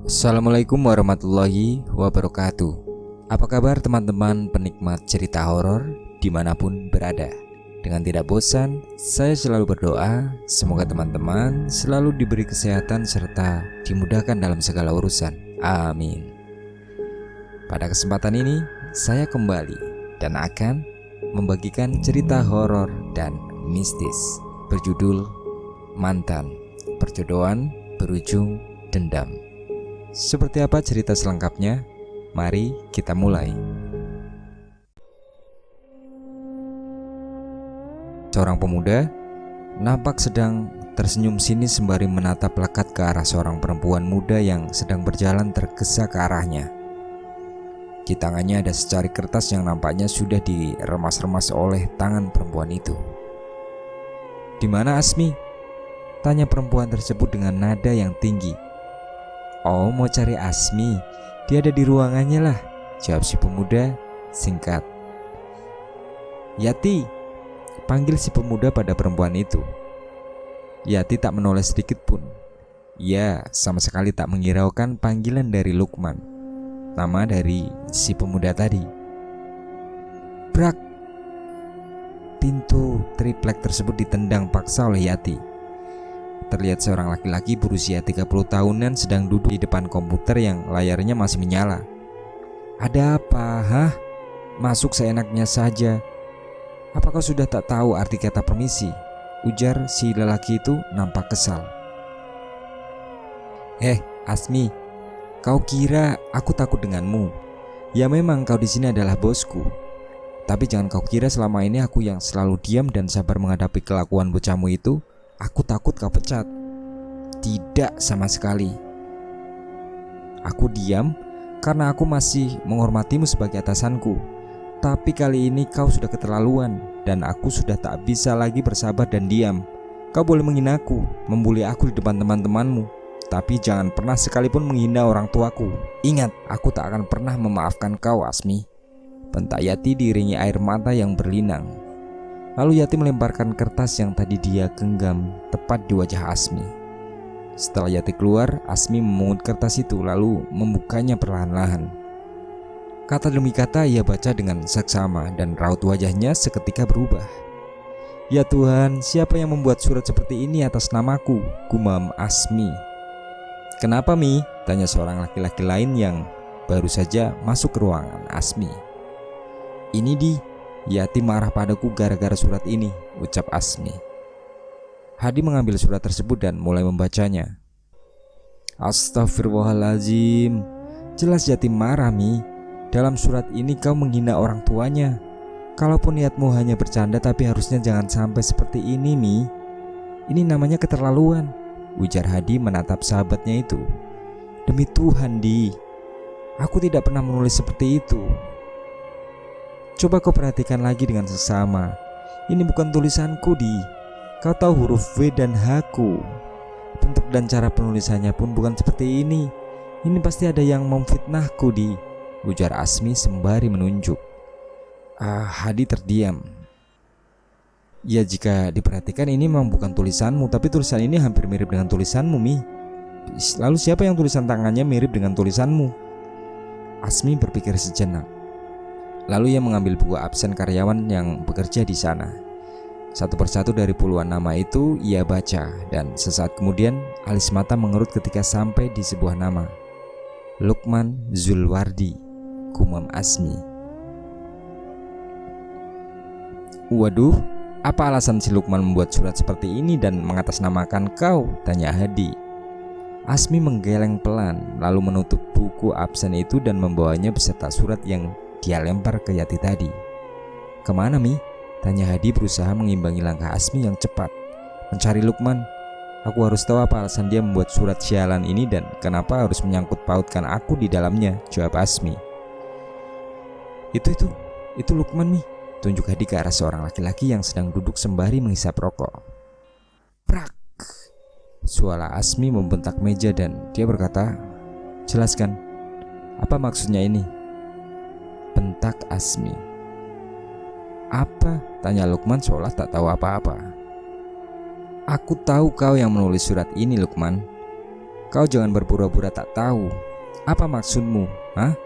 Assalamualaikum warahmatullahi wabarakatuh. Apa kabar teman-teman penikmat cerita horor dimanapun berada? Dengan tidak bosan, saya selalu berdoa semoga teman-teman selalu diberi kesehatan serta dimudahkan dalam segala urusan. Amin. Pada kesempatan ini, saya kembali dan akan membagikan cerita horor dan mistis berjudul Mantan Perjodohan Berujung Dendam. Seperti apa cerita selengkapnya? Mari kita mulai. Seorang pemuda nampak sedang tersenyum sinis sembari menatap lekat ke arah seorang perempuan muda yang sedang berjalan tergesa ke arahnya. Di tangannya ada secari kertas yang nampaknya sudah diremas-remas oleh tangan perempuan itu. "Di mana Asmi?" tanya perempuan tersebut dengan nada yang tinggi. "Oh, mau cari Asmi? Dia ada di ruangannya lah," jawab si pemuda singkat. "Yati," panggil si pemuda pada perempuan itu. Yati tak menoleh sedikit pun. Ia sama sekali tak menghiraukan panggilan dari Lukman, nama dari si pemuda tadi. Brak! Pintu triplek tersebut ditendang paksa oleh Yati. Terlihat seorang laki-laki berusia 30 tahunan sedang duduk di depan komputer yang layarnya masih menyala. "Ada apa, hah? Masuk seenaknya saja. Apa kau sudah tak tahu arti kata permisi?" ujar si lelaki itu nampak kesal. Asmi, kau kira aku takut denganmu? Ya memang kau di sini adalah bosku. Tapi jangan kau kira selama ini aku yang selalu diam dan sabar menghadapi kelakuan bocahmu itu. Aku takut kau pecat. Tidak sama sekali. Aku diam karena aku masih menghormatimu sebagai atasanku. Tapi kali ini kau sudah keterlaluan dan aku sudah tak bisa lagi bersabar dan diam. Kau boleh menghinaku, membuli aku di depan teman-temanmu, tapi jangan pernah sekalipun menghina orang tuaku. Ingat, aku tak akan pernah memaafkan kau, Asmi, bentak Yati diiringi air mata yang berlinang. Lalu Yati melemparkan kertas yang tadi dia genggam tepat di wajah Asmi. Setelah Yati keluar, Asmi memungut kertas itu lalu membukanya perlahan-lahan. Kata demi kata ia baca dengan saksama dan raut wajahnya seketika berubah. "Ya Tuhan, siapa yang membuat surat seperti ini atas namaku?" gumam Asmi. "Kenapa, Mi?" tanya seorang laki-laki lain yang baru saja masuk ke ruangan Asmi. "Ini Yati marah padaku gara-gara surat ini," ucap Asmi. Hadi mengambil surat tersebut dan mulai membacanya. "Astagfirullahaladzim, jelas Yati marah, Mi. Dalam surat ini kau menghina orang tuanya. Kalaupun niatmu hanya bercanda, tapi harusnya jangan sampai seperti ini, Mi. Ini namanya keterlaluan," ujar Hadi menatap sahabatnya itu. "Demi Tuhan, Di, aku tidak pernah menulis seperti itu. Coba kau perhatikan lagi dengan seksama. Ini bukan tulisanku, Di. Kau tahu huruf V dan H ku. Bentuk dan cara penulisannya pun bukan seperti ini. Ini pasti ada yang memfitnahku, Di," ujar Asmi sembari menunjuk. Hadi terdiam. "Ya, jika diperhatikan ini memang bukan tulisanmu, tapi tulisan ini hampir mirip dengan tulisanmu, Mi. Lalu siapa yang tulisan tangannya mirip dengan tulisanmu?" Asmi berpikir sejenak. Lalu ia mengambil buku absen karyawan yang bekerja di sana. Satu persatu dari puluhan nama itu ia baca, dan sesaat kemudian alis mata mengerut ketika sampai di sebuah nama. "Lukman Zulwardi," gumam Asmi. "Waduh, apa alasan si Lukman membuat surat seperti ini dan mengatasnamakan kau?" tanya Hadi. Asmi menggeleng pelan, lalu menutup buku absen itu dan membawanya beserta surat yang dia lempar ke Yati tadi. "Kemana, Mi?" tanya Hadi berusaha mengimbangi langkah Asmi yang cepat. "Mencari Lukman. Aku harus tahu apa alasan dia membuat surat sialan ini dan kenapa harus menyangkut pautkan aku di dalamnya," jawab Asmi. Itu Lukman, Mi," tunjuk Hadi ke arah seorang laki-laki yang sedang duduk sembari menghisap rokok. Prak! Suara Asmi membentak meja dan dia berkata, "Jelaskan, apa maksudnya ini?" bentak Asmi. "Apa?" tanya Lukman seolah tak tahu apa-apa. "Aku tahu kau yang menulis surat ini, Lukman. Kau jangan berpura-pura tak tahu. Apa maksudmu? Hah?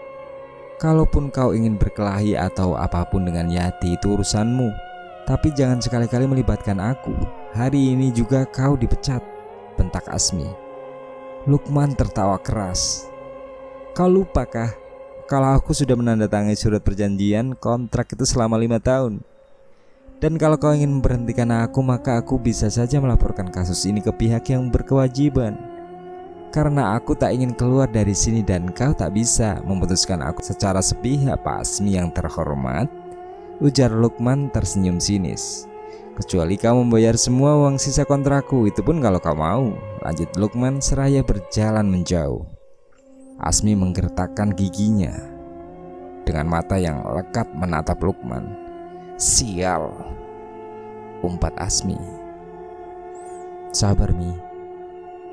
Kalaupun kau ingin berkelahi atau apapun dengan Yati itu urusanmu, tapi jangan sekali-kali melibatkan aku. Hari ini juga kau dipecat, bentak Asmi. Lukman tertawa keras. Kau lupakah kalau aku sudah menandatangani surat perjanjian kontrak itu selama 5 tahun? Dan kalau kau ingin memberhentikan aku, maka aku bisa saja melaporkan kasus ini ke pihak yang berkewajiban. Karena aku tak ingin keluar dari sini dan kau tak bisa memutuskan aku secara sepihak, Pak Asmi yang terhormat, ujar Lukman tersenyum sinis. Kecuali kau membayar semua uang sisa kontrakku, itu pun kalau kau mau, lanjut Lukman seraya berjalan menjauh. Asmi menggertakkan giginya dengan mata yang lekat menatap Lukman. Sial, umpat Asmi. Sabar Mi,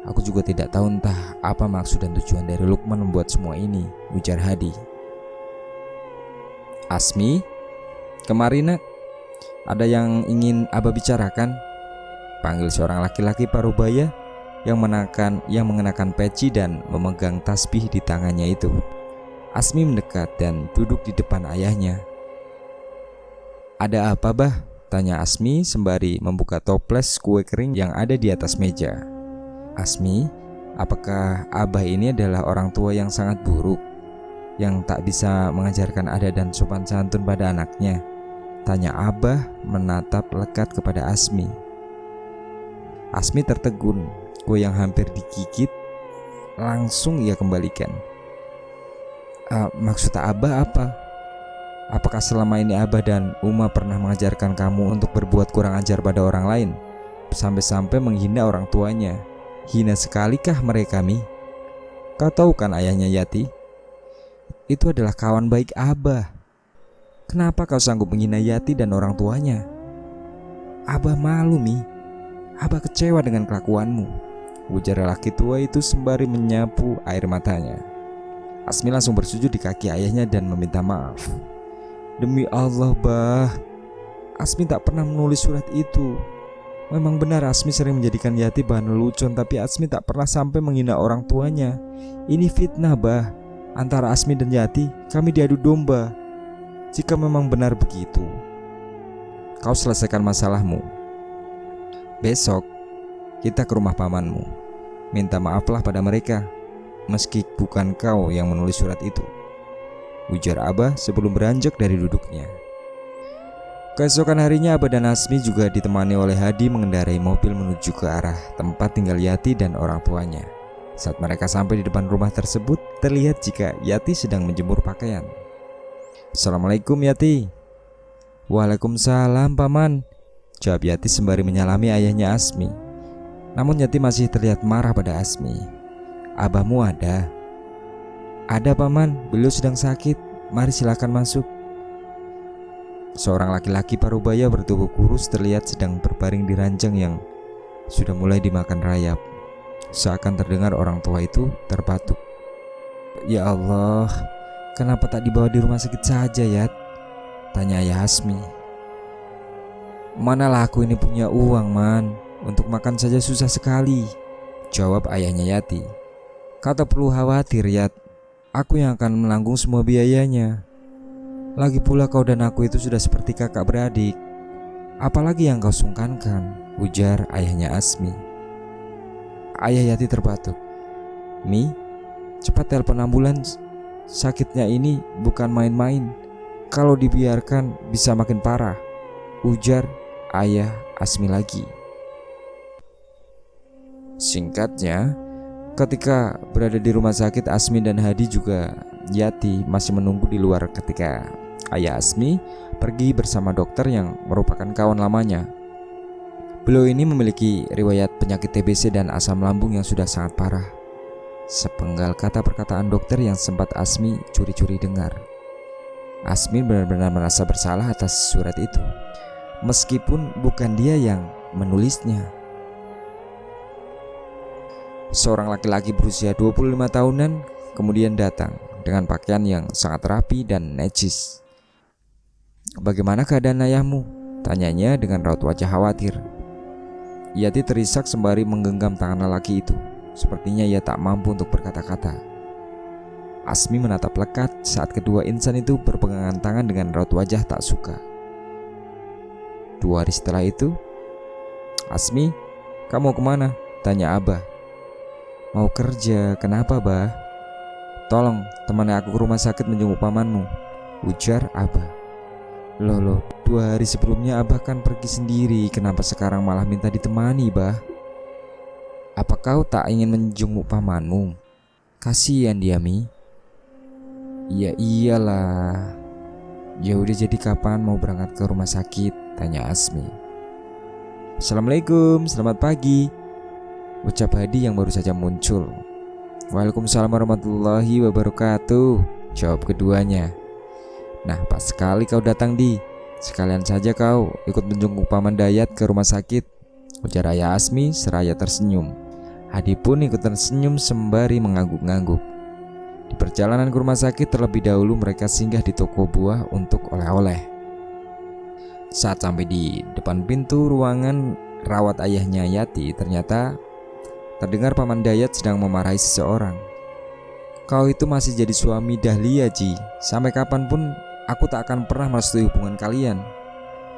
aku juga tidak tahu entah apa maksud dan tujuan dari Lukman membuat semua ini, ujar Hadi. Asmi, kemari nak, ada yang ingin Abah bicarakan, panggil seorang laki-laki parubaya yang mengenakan peci dan memegang tasbih di tangannya itu. Asmi mendekat dan duduk di depan ayahnya. Ada apa, Bah? Tanya Asmi sembari membuka toples kue kering yang ada di atas meja. Asmi, apakah Abah ini adalah orang tua yang sangat buruk, yang tak bisa mengajarkan adat dan sopan santun pada anaknya? Tanya Abah menatap lekat kepada Asmi. Asmi tertegun. Kue yang hampir digigit langsung ia kembalikan. Maksud Abah apa? Apakah selama ini Abah dan Uma pernah mengajarkan kamu untuk berbuat kurang ajar pada orang lain, sampai-sampai menghina orang tuanya? Hina sekalikah mereka, Mi? Kau tahu kan ayahnya Yati? Itu adalah kawan baik Abah. Kenapa kau sanggup menghina Yati dan orang tuanya? Abah malu, Mi. Abah kecewa dengan kelakuanmu, ujar lelaki tua itu sembari menyapu air matanya. Asmi langsung bersujud di kaki ayahnya dan meminta maaf. Demi Allah, Bah, Asmi tak pernah menulis surat itu. Memang benar Asmi sering menjadikan Yati bahan lelucon, tapi Asmi tak pernah sampai menghina orang tuanya. Ini fitnah, Bah. Antara Asmi dan Yati, kami diadu domba. Jika memang benar begitu, kau selesaikan masalahmu. Besok kita ke rumah pamanmu, minta maaflah pada mereka, meski bukan kau yang menulis surat itu, ujar Abah sebelum beranjak dari duduknya. Keesokan harinya Abah dan Asmi juga ditemani oleh Hadi mengendarai mobil menuju ke arah tempat tinggal Yati dan orang tuanya. Saat mereka sampai di depan rumah tersebut, terlihat jika Yati sedang menjemur pakaian. Assalamualaikum Yati. Waalaikumsalam Paman, jawab Yati sembari menyalami ayahnya Asmi. Namun Yati masih terlihat marah pada Asmi. Abahmu ada? Ada Paman, beliau sedang sakit. Mari silakan masuk. Seorang laki-laki parubaya bertubuh kurus terlihat sedang berbaring di ranjang yang sudah mulai dimakan rayap. Seakan terdengar orang tua itu terbatuk. Ya Allah, kenapa tak dibawa di rumah sakit saja, Yat? Tanya ayah Asmi. Manalah aku ini punya uang, Man. Untuk makan saja susah sekali, jawab ayahnya Yati. Kau tak perlu khawatir, Yat. Aku yang akan menanggung semua biayanya. Lagi pula kau dan aku itu sudah seperti kakak beradik. Apalagi yang kau sungkankan, ujar ayahnya Asmi. Ayah Yati terbatuk. Mi, cepat telepon ambulans. Sakitnya ini bukan main-main. Kalau dibiarkan bisa makin parah, ujar ayah Asmi lagi. Singkatnya, ketika berada di rumah sakit, Asmi dan Hadi juga Yati masih menunggu di luar ketika ayah Asmi pergi bersama dokter yang merupakan kawan lamanya. Beliau ini memiliki riwayat penyakit TBC dan asam lambung yang sudah sangat parah. Sepenggal kata perkataan dokter yang sempat Asmi curi-curi dengar. Asmi benar-benar merasa bersalah atas surat itu, meskipun bukan dia yang menulisnya. Seorang laki-laki berusia 25 tahunan kemudian datang dengan pakaian yang sangat rapi dan necis. Bagaimana keadaan ayahmu? Tanyanya dengan raut wajah khawatir. Yati terisak sembari menggenggam tangan lelaki itu. Sepertinya ia tak mampu untuk berkata-kata. Asmi menatap lekat saat kedua insan itu berpegangan tangan dengan raut wajah tak suka. 2 hari setelah itu, "Asmi, kamu kemana?" tanya Abah. "Mau kerja, kenapa Bah?" "Tolong temani aku ke rumah sakit menjenguk pamanmu," ujar Abah. Loh, 2 hari sebelumnya Abah kan pergi sendiri, kenapa sekarang malah minta ditemani Bah? "Apa kau tak ingin menjenguk pamanmu? Kasihan dia Mi." "Ya iyalah." "Ya udah, jadi kapan mau berangkat ke rumah sakit?" tanya Asmi. "Assalamualaikum, selamat pagi," ucap Hadi yang baru saja muncul. "Waalaikumsalam warahmatullahi wabarakatuh," jawab keduanya. "Nah, pas sekali kau datang Di. Sekalian saja kau ikut menjenguk Paman Dayat ke rumah sakit," ujar ayah Asmi seraya tersenyum. Hadi pun ikut tersenyum sembari mengangguk-ngangguk. Di perjalanan ke rumah sakit terlebih dahulu mereka singgah di toko buah untuk oleh-oleh. Saat sampai di depan pintu ruangan rawat ayahnya Yati, ternyata terdengar Paman Dayat sedang memarahi seseorang. "Kau itu masih jadi suami Dahlia, Ji. Sampai kapanpun aku tak akan pernah merestui hubungan kalian,"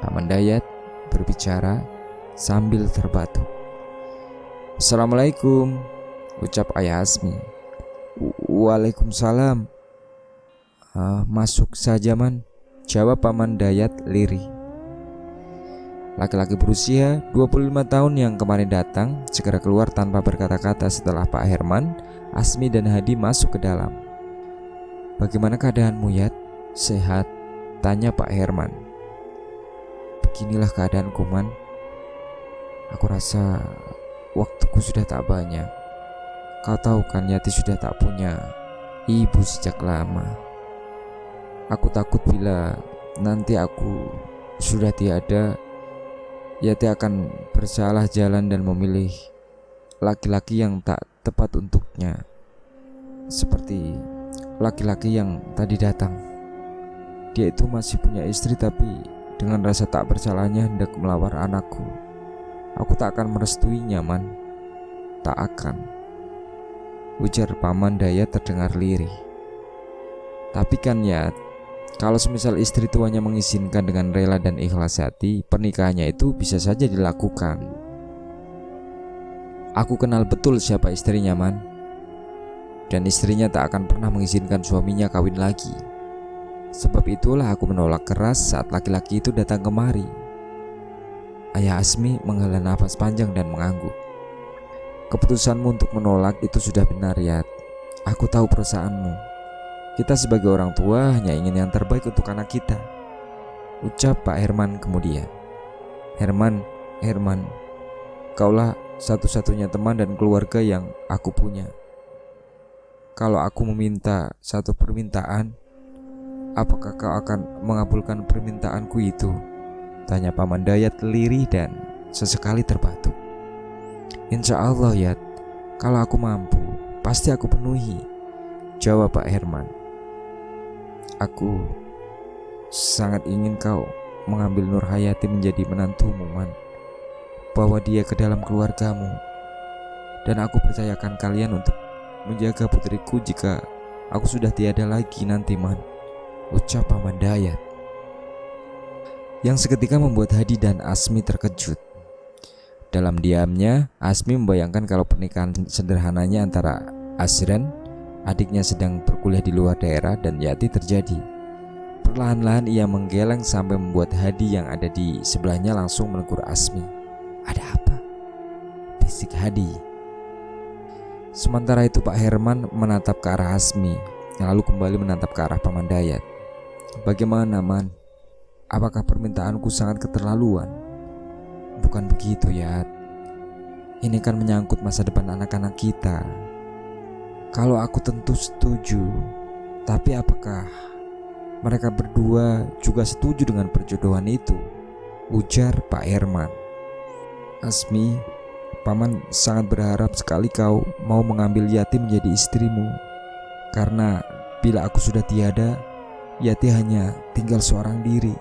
Paman Dayat berbicara sambil terbatuk. "Assalamualaikum," ucap ayah Asmi. "Waalaikumsalam." "Masuk saja Man," jawab Paman Dayat lirih. Laki-laki berusia 25 tahun yang kemarin datang segera keluar tanpa berkata-kata setelah Pak Herman, Asmi dan Hadi masuk ke dalam. "Bagaimana keadaanmu Yat? Sehat?" tanya Pak Herman. "Beginilah keadaanku Man. Aku rasa waktuku sudah tak banyak. Kau tahu kan Yati sudah tak punya ibu sejak lama. Aku takut bila nanti aku sudah tiada, Yati akan bersalah jalan dan memilih laki-laki yang tak tepat untuknya, seperti laki-laki yang tadi datang. Dia itu masih punya istri, tapi dengan rasa tak bersalahnya hendak melawar anakku. Aku tak akan merestuinya Man. Tak akan," ujar Paman Dayat terdengar lirih. "Tapi kan Yat, kalau semisal istri tuanya mengizinkan dengan rela dan ikhlas hati, pernikahannya itu bisa saja dilakukan. Aku kenal betul siapa istrinya Man. Dan istrinya tak akan pernah mengizinkan suaminya kawin lagi. Sebab itulah aku menolak keras saat laki-laki itu datang kemari." Ayah Asmi menghela nafas panjang dan mengangguk. "Keputusanmu untuk menolak itu sudah benar Yat. Aku tahu perasaanmu. Kita sebagai orang tua hanya ingin yang terbaik untuk anak kita," ucap Pak Herman kemudian. Herman, kaulah satu-satunya teman dan keluarga yang aku punya. Kalau aku meminta satu permintaan, apakah kau akan mengabulkan permintaanku itu?" tanya Paman Dayat lirih dan sesekali terbatuk. "Insya Allah Yat, kalau aku mampu, pasti aku penuhi," jawab Pak Herman. "Aku sangat ingin kau mengambil Nur Hayati menjadi menantumu Man. Bawa dia ke dalam keluargamu. Dan aku percayakan kalian untuk menjaga putriku jika aku sudah tiada lagi nanti Man," ucap Paman Dayat. Yang seketika membuat Hadi dan Asmi terkejut. Dalam diamnya, Asmi membayangkan kalau pernikahan sederhananya antara Azran, adiknya sedang berkuliah di luar daerah, dan Yati terjadi. Perlahan-lahan ia menggeleng sampai membuat Hadi yang ada di sebelahnya langsung menegur Asmi. "Ada apa?" bisik Hadi. Sementara itu Pak Herman menatap ke arah Asmi, lalu kembali menatap ke arah Paman Dayat. "Bagaimana Man? Apakah permintaanku sangat keterlaluan?" "Bukan begitu Yat. Ini kan menyangkut masa depan anak-anak kita. Kalau aku tentu setuju, tapi apakah mereka berdua juga setuju dengan perjodohan itu?" ujar Pak Herman. "Asmi, Paman sangat berharap sekali kau mau mengambil Yati menjadi istrimu. Karena bila aku sudah tiada, Yati hanya tinggal seorang diri.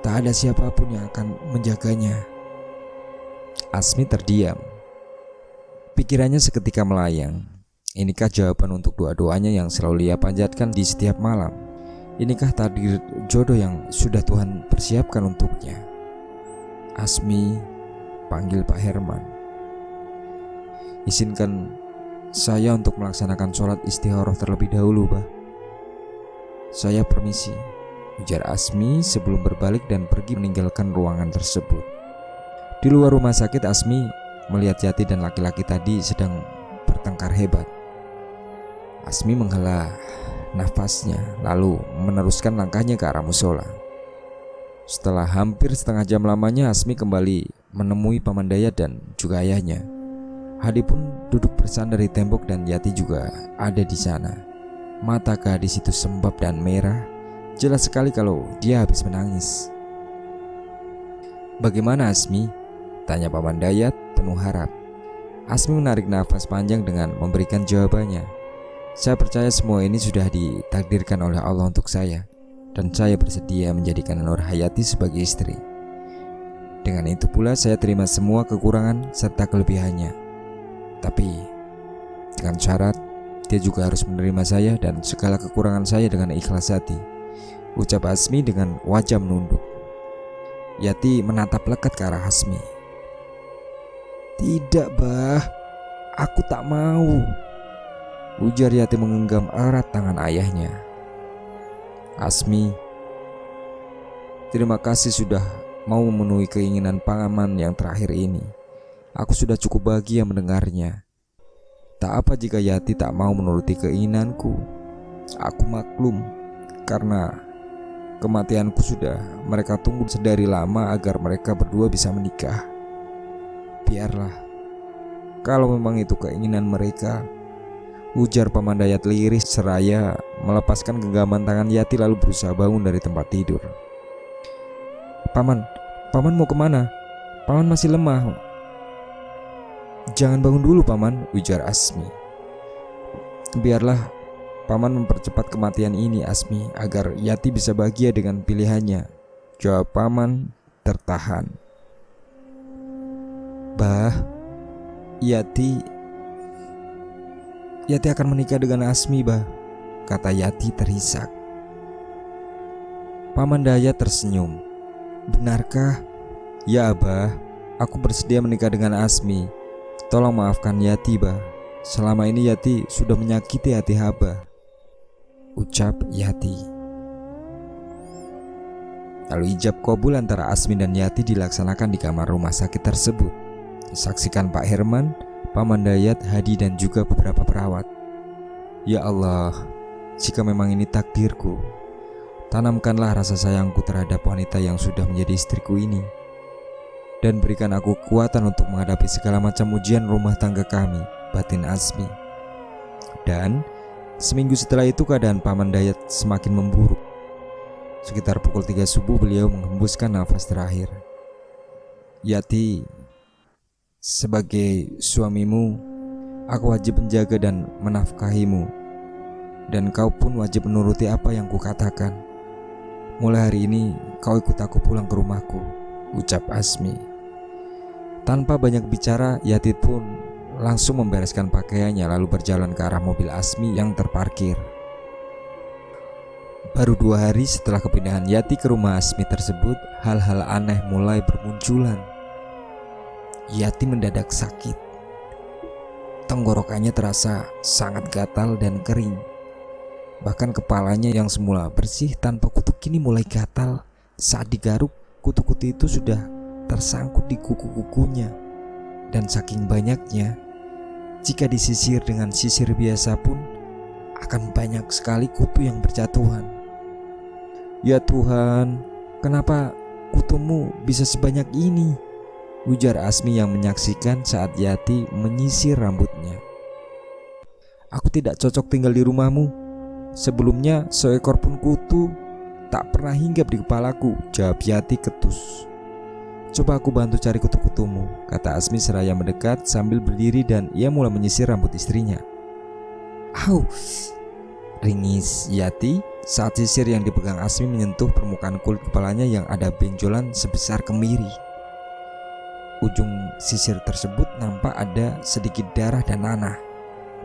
Tak ada siapapun yang akan menjaganya." Asmi terdiam. Pikirannya seketika melayang. Inikah jawaban untuk doa-doanya yang selalu ia panjatkan di setiap malam? Inikah takdir jodoh yang sudah Tuhan persiapkan untuknya? Asmi, panggil Pak Herman. Izinkan saya untuk melaksanakan sholat istikharah terlebih dahulu, Bah. Saya permisi, ujar Asmi sebelum berbalik dan pergi meninggalkan ruangan tersebut. Di luar rumah sakit, Asmi melihat Yati dan laki-laki tadi sedang bertengkar hebat. Asmi menghela nafasnya lalu meneruskan langkahnya ke arah musola. Setelah hampir setengah jam lamanya, Asmi kembali menemui Paman Dayat dan juga ayahnya. Hadi pun duduk bersandar di tembok dan Yati juga ada di sana. Mata gadis itu sembab dan merah. Jelas sekali kalau dia habis menangis. "Bagaimana Asmi?" tanya Paman Dayat penuh harap. Asmi menarik nafas panjang dengan memberikan jawabannya. "Saya percaya semua ini sudah ditakdirkan oleh Allah untuk saya, dan saya bersedia menjadikan Nur Hayati sebagai istri. Dengan itu pula saya terima semua kekurangan serta kelebihannya. Tapi dengan syarat dia juga harus menerima saya dan segala kekurangan saya dengan ikhlas hati," ucap Asmi dengan wajah menunduk. Yati menatap lekat ke arah Asmi. "Tidak, Bah, aku tak mau," ujar Yati menggenggam erat tangan ayahnya. "Asmi, terima kasih sudah mau memenuhi keinginan paman yang terakhir ini. Aku sudah cukup bahagia mendengarnya. Tak apa jika Yati tak mau menuruti keinginanku. Aku maklum, karena kematianku sudah mereka tunggu sedari lama agar mereka berdua bisa menikah. Biarlah, kalau memang itu keinginan mereka," ujar Paman Dayat lirih seraya melepaskan genggaman tangan Yati lalu berusaha bangun dari tempat tidur. Paman mau kemana? Paman masih lemah." "Jangan bangun dulu Paman," ujar Asmi. "Biarlah Paman mempercepat kematian ini Asmi, agar Yati bisa bahagia dengan pilihannya," jawab Paman tertahan. "Bah, Yati akan menikah dengan Asmi, Bah," kata Yati terisak. Paman Dayat tersenyum. "Benarkah?" "Ya, Bah, aku bersedia menikah dengan Asmi. Tolong maafkan Yati, Bah. Selama ini Yati sudah menyakiti hati Haba," ucap Yati. Lalu ijab kabul antara Asmi dan Yati dilaksanakan di kamar rumah sakit tersebut. Disaksikan Pak Herman, Paman Dayat, Hadi dan juga beberapa perawat. "Ya Allah, jika memang ini takdirku, tanamkanlah rasa sayangku terhadap wanita yang sudah menjadi istriku ini, dan berikan aku kekuatan untuk menghadapi segala macam ujian rumah tangga kami," batin Asmi. Dan seminggu setelah itu keadaan Paman Dayat semakin memburuk. Sekitar pukul 3 subuh beliau menghembuskan nafas terakhir. "Yati, sebagai suamimu, aku wajib menjaga dan menafkahimu, dan kau pun wajib menuruti apa yang kukatakan. Mulai hari ini kau ikut aku pulang ke rumahku," ucap Asmi. Tanpa banyak bicara, Yati pun langsung membereskan pakaiannya lalu berjalan ke arah mobil Asmi yang terparkir. Baru 2 hari setelah kepindahan Yati ke rumah Asmi tersebut, hal-hal aneh mulai bermunculan. Yati mendadak sakit. Tenggorokannya terasa sangat gatal dan kering. Bahkan kepalanya yang semula bersih tanpa kutu kini mulai gatal. Saat digaruk, kutu-kutu itu sudah tersangkut di kuku-kukunya. Dan saking banyaknya, jika disisir dengan sisir biasa pun akan banyak sekali kutu yang berjatuhan. "Ya Tuhan, kenapa kutumu bisa sebanyak ini?" ujar Asmi yang menyaksikan saat Yati menyisir rambutnya. "Aku tidak cocok tinggal di rumahmu. Sebelumnya seekor pun kutu tak pernah hinggap di kepalaku," jawab Yati ketus. "Coba aku bantu cari kutu-kutumu," kata Asmi seraya mendekat sambil berdiri dan ia mulai menyisir rambut istrinya. "Au!" ringis Yati saat sisir yang dipegang Asmi menyentuh permukaan kulit kepalanya yang ada benjolan sebesar kemiri. ujung sisir tersebut nampak ada sedikit darah dan nanah,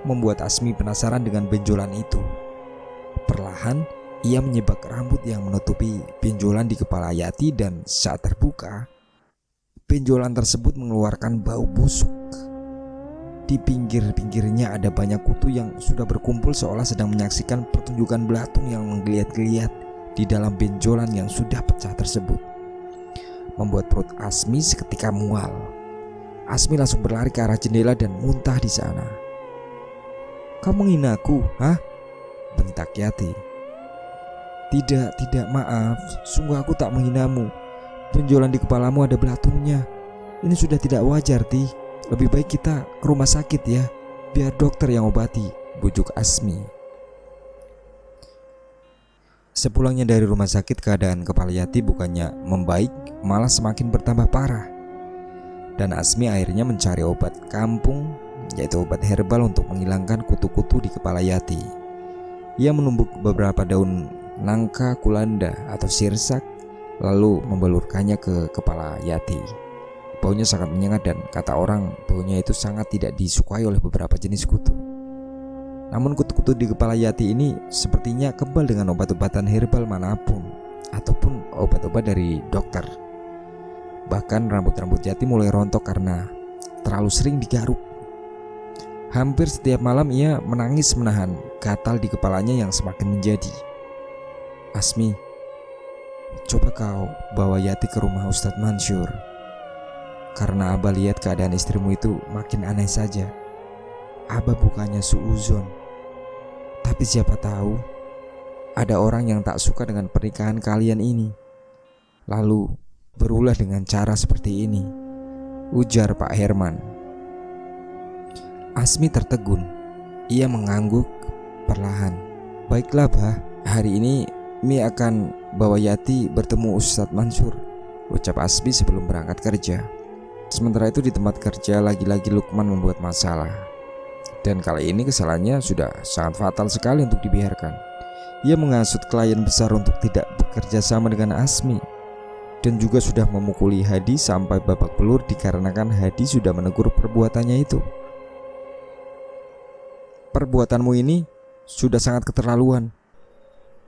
membuat Asmi penasaran dengan benjolan itu. Perlahan ia menyibak rambut yang menutupi benjolan di kepala Yati, dan saat terbuka, benjolan tersebut mengeluarkan bau busuk. Di pinggir-pinggirnya ada banyak kutu yang sudah berkumpul seolah sedang menyaksikan pertunjukan belatung yang menggeliat-geliat di dalam benjolan yang sudah pecah tersebut, membuat perut Asmi seketika mual. Asmi langsung berlari ke arah jendela dan muntah di sana. "Kamu menghina aku, hah?" bentak Yati. Tidak, maaf. Sungguh aku tak menghinamu. Benjolan di kepalamu ada belatungnya. Ini sudah tidak wajar, Ti. Lebih baik kita ke rumah sakit ya, biar dokter yang obati, bujuk Asmi. Sepulangnya dari rumah sakit, keadaan kepala Yati bukannya membaik, malah semakin bertambah parah. Dan Asmi akhirnya mencari obat kampung, yaitu obat herbal untuk menghilangkan kutu-kutu di kepala Yati. Ia menumbuk beberapa daun nangka kulanda atau sirsak, lalu membelurkannya ke kepala Yati. Baunya sangat menyengat dan kata orang baunya itu sangat tidak disukai oleh beberapa jenis kutu. Namun kutu-kutu di kepala Yati ini sepertinya kebal dengan obat-obatan herbal manapun ataupun obat-obat dari dokter. Bahkan rambut-rambut Yati mulai rontok karena terlalu sering digaruk. Hampir setiap malam ia menangis menahan gatal di kepalanya yang semakin menjadi. "Asmi, coba kau bawa Yati ke rumah Ustadz Mansur. Karena Abah lihat keadaan istrimu itu makin aneh saja. Abah bukannya suuzon, tapi siapa tahu ada orang yang tak suka dengan pernikahan kalian ini, lalu berulah dengan cara seperti ini," ujar Pak Herman. Asmi tertegun. Ia mengangguk perlahan. "Baiklah Bah, hari ini Mi akan bawa Yati bertemu Ustadz Mansur," ucap Asmi sebelum berangkat kerja. Sementara itu di tempat kerja lagi-lagi Lukman membuat masalah. Dan kali ini kesalahannya sudah sangat fatal sekali untuk dibiarkan. Ia menghasut klien besar untuk tidak bekerja sama dengan Asmi, dan juga sudah memukuli Hadi sampai babak belur dikarenakan Hadi sudah menegur perbuatannya itu. "Perbuatanmu ini sudah sangat keterlaluan.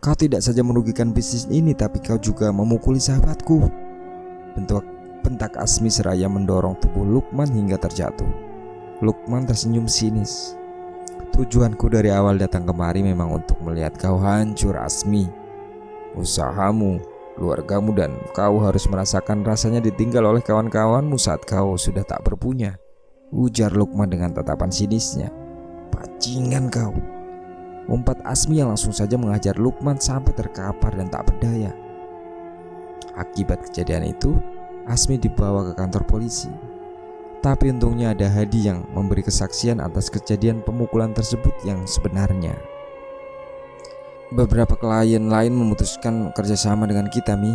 Kau tidak saja merugikan bisnis ini, tapi kau juga memukuli sahabatku," bentak Asmi seraya mendorong tubuh Lukman hingga terjatuh. Lukman tersenyum sinis. "Tujuanku dari awal datang kemari memang untuk melihat kau hancur, Asmi. Usahamu, keluargamu, dan kau harus merasakan rasanya ditinggal oleh kawan-kawanmu saat kau sudah tak berpunya," ujar Lukman dengan tatapan sinisnya. "Bajingan kau," umpat Asmi yang langsung saja mengajar Lukman sampai terkapar dan tak berdaya. Akibat kejadian itu, Asmi dibawa ke kantor polisi. Tapi untungnya ada Hadi yang memberi kesaksian atas kejadian pemukulan tersebut yang sebenarnya. "Beberapa klien lain memutuskan kerjasama dengan kita, Mi,"